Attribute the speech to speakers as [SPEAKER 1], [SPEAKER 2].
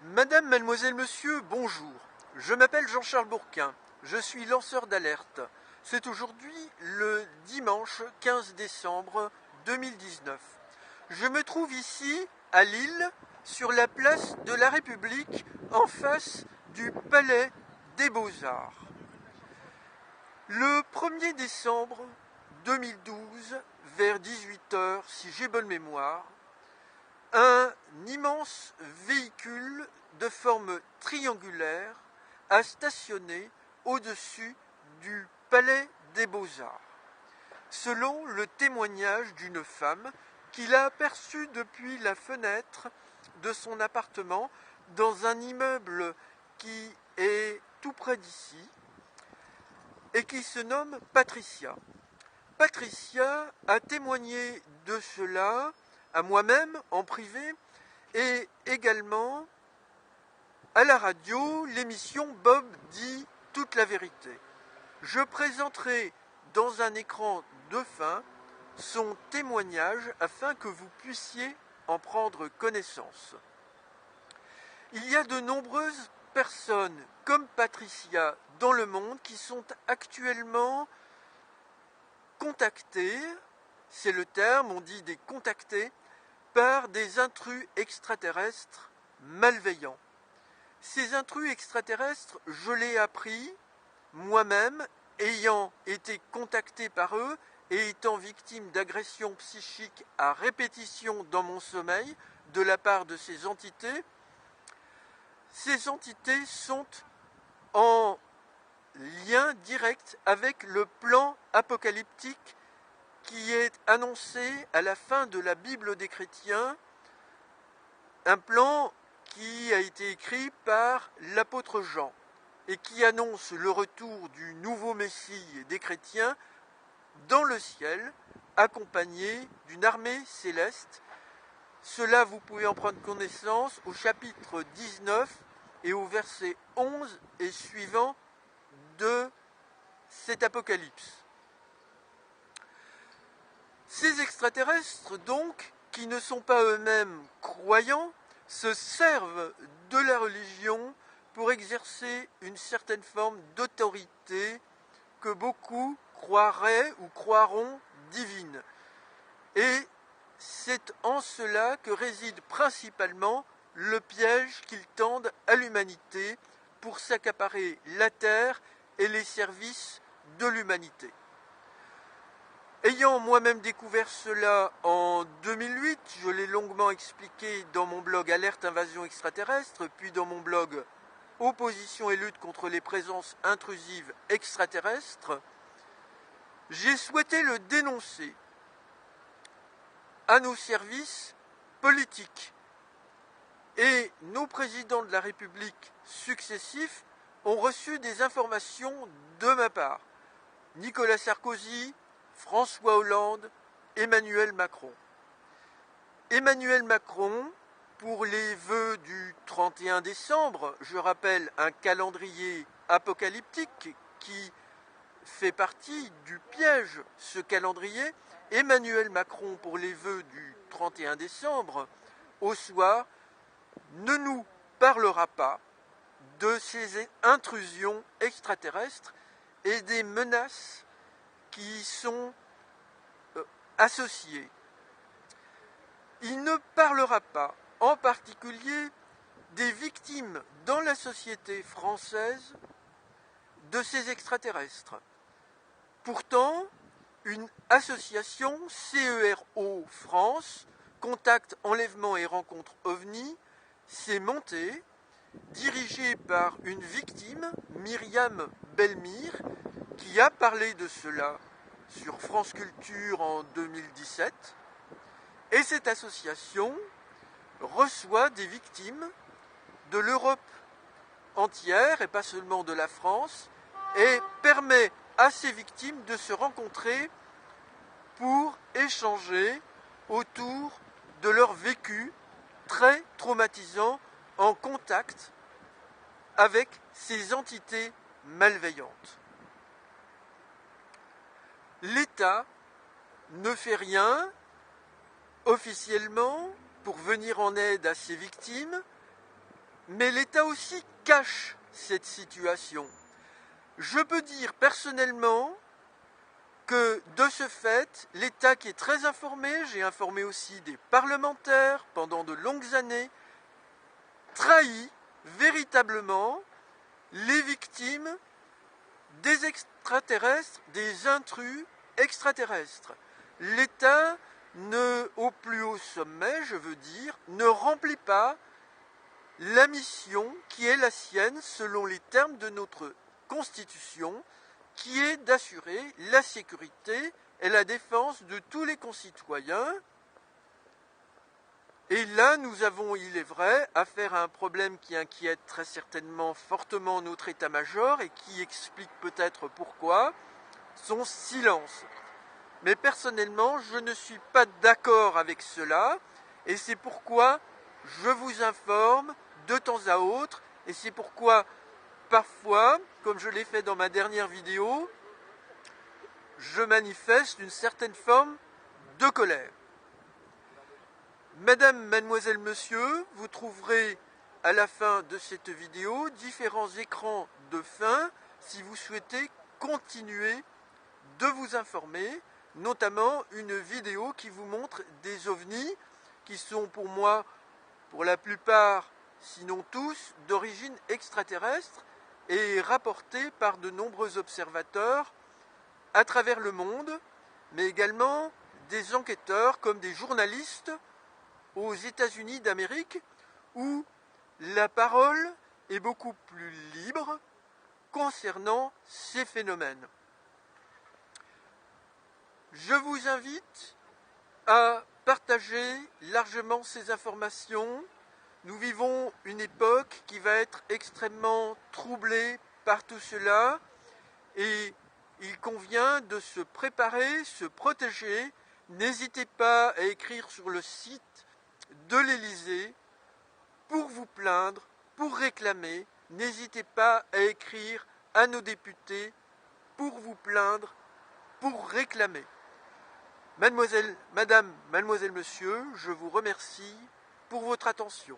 [SPEAKER 1] Madame, mademoiselle, monsieur, bonjour. Je m'appelle Jean-Charles Bourquin. Je suis lanceur d'alerte. C'est aujourd'hui le dimanche 15 décembre 2019. Je me trouve ici, à Lille, sur la place de la République, en face du Palais des Beaux-Arts. Le 1er décembre 2012, vers 18h, si j'ai bonne mémoire, un immense véhicule de forme triangulaire a stationné au-dessus du Palais des Beaux-Arts. Selon le témoignage d'une femme qui l'a aperçu depuis la fenêtre de son appartement dans un immeuble qui est tout près d'ici et qui se nomme Patricia. Patricia a témoigné de cela à moi-même en privé et également à la radio, l'émission Bob dit toute la vérité. Je présenterai dans un écran de fin son témoignage afin que vous puissiez en prendre connaissance. Il y a de nombreuses personnes comme Patricia dans le monde qui sont actuellement contactées, c'est le terme, on dit des contactés, par des intrus extraterrestres malveillants. Ces intrus extraterrestres, je l'ai appris moi-même, ayant été contacté par eux et étant victime d'agressions psychiques à répétition dans mon sommeil de la part de ces entités. Ces entités sont en lien direct avec le plan apocalyptique qui est annoncé à la fin de la Bible des chrétiens, un plan qui a été écrit par l'apôtre Jean et qui annonce le retour du nouveau Messie des chrétiens dans le ciel, accompagné d'une armée céleste. Cela, vous pouvez en prendre connaissance au chapitre 19 et au verset 11 et suivant de cet apocalypse. Ces extraterrestres, donc, qui ne sont pas eux-mêmes croyants, se servent de la religion pour exercer une certaine forme d'autorité que beaucoup croiraient ou croiront divine. Et c'est en cela que réside principalement le piège qu'ils tendent à l'humanité pour s'accaparer la terre et les services de l'humanité. Ayant moi-même découvert cela en 2008, je l'ai longuement expliqué dans mon blog Alerte Invasion Extraterrestre, puis dans mon blog Opposition et lutte contre les présences intrusives extraterrestres, j'ai souhaité le dénoncer à nos services politiques. Et nos présidents de la République successifs ont reçu des informations de ma part. Nicolas Sarkozy, François Hollande, Emmanuel Macron. Emmanuel Macron, pour les vœux du 31 décembre, je rappelle un calendrier apocalyptique qui fait partie du piège, ce calendrier. Emmanuel Macron, pour les vœux du 31 décembre, au soir, ne nous parlera pas de ces intrusions extraterrestres et des menaces qui y sont associées. Il ne parlera pas, en particulier, des victimes dans la société française de ces extraterrestres. Pourtant, une association CERO France, Contact Enlèvement et Rencontre OVNI, s'est montée, dirigée par une victime, Myriam Belmire, qui a parlé de cela sur France Culture en 2017. Et cette association reçoit des victimes de l'Europe entière, et pas seulement de la France, et permet à ces victimes de se rencontrer pour échanger autour de leur vécu très traumatisant en contact avec ces entités malveillantes. L'État ne fait rien officiellement pour venir en aide à ces victimes, Mais l'État aussi cache cette situation. Je peux dire personnellement que de ce fait, l'État qui est très informé, j'ai informé aussi des parlementaires pendant de longues années, trahit véritablement les victimes des extraterrestres, des intrus extraterrestres. L'État, au plus haut sommet, je veux dire, ne remplit pas la mission qui est la sienne selon les termes de notre Constitution, qui est d'assurer la sécurité et la défense de tous les concitoyens. Et là, nous avons, il est vrai, affaire à un problème qui inquiète très certainement fortement notre état-major et qui explique peut-être pourquoi son silence. Mais personnellement, je ne suis pas d'accord avec cela et c'est pourquoi je vous informe de temps à autre et c'est pourquoi parfois, comme je l'ai fait dans ma dernière vidéo, je manifeste une certaine forme de colère. Madame, mademoiselle, monsieur, vous trouverez à la fin de cette vidéo différents écrans de fin si vous souhaitez continuer de vous informer, notamment une vidéo qui vous montre des ovnis qui sont pour moi, pour la plupart, sinon tous, d'origine extraterrestre et rapportés par de nombreux observateurs à travers le monde, mais également des enquêteurs comme des journalistes aux États-Unis d'Amérique, où la parole est beaucoup plus libre concernant ces phénomènes. Je vous invite à partager largement ces informations. Nous vivons une époque qui va être extrêmement troublée par tout cela et il convient de se préparer, se protéger. N'hésitez pas à écrire sur le site de l'Élysée pour vous plaindre, pour réclamer. N'hésitez pas à écrire à nos députés pour vous plaindre, pour réclamer. Madame, mademoiselle, monsieur, je vous remercie pour votre attention.